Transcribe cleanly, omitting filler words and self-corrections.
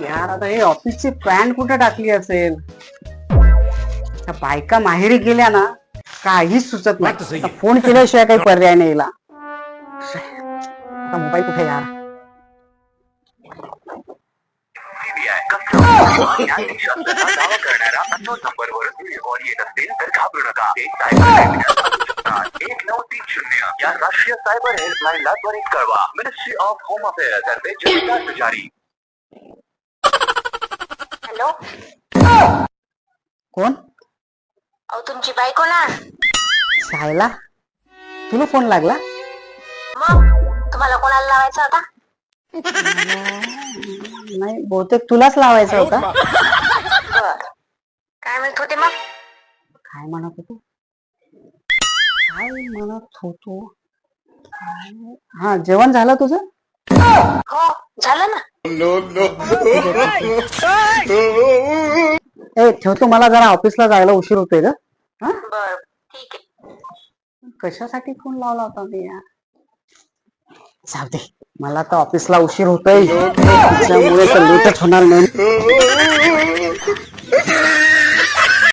यार आता हे ऑफिसची पॅन्ट कुठे टाकली असेल. त्या बायका माहेरी गेल्या ना काहीच सुचत नाही. आता फोन केल्याशिवाय काही पर्याय नाही हिला. आता मोबाईल कुठे यार. दावा करणारा अननोन नंबरवर कॉल येत असेल तर घाबरू नका. एक सायबर 1930 या राष्ट्रीय सायबर हेल्पलाईनला त्वरित कळवा. मिनिस्ट्री ऑफ होम अफेअर्स तर्फे जाहिरात जारी. हॅलो, कोण? अहो तुमची बायको ना. शायला तुला फोन लागला? मग तुम्हाला कोणाला लावायचा होता? नाही बहुतेक तुलाच लावायचा होता. बर, काय म्हणत होते मग? काय म्हणत होतो? हा, जेवण झालं तुझं? हो झालं ना. ए ठेवतो, मला जरा ऑफिसला जायला उशीर होतोय ग. हा, बर ठीक आहे. कशासाठी फोन लावला होता मी यार? जाऊ दे, मला तर ऑफिसला उशीर होतोय त्यामुळे तर लेटच होणार नाही.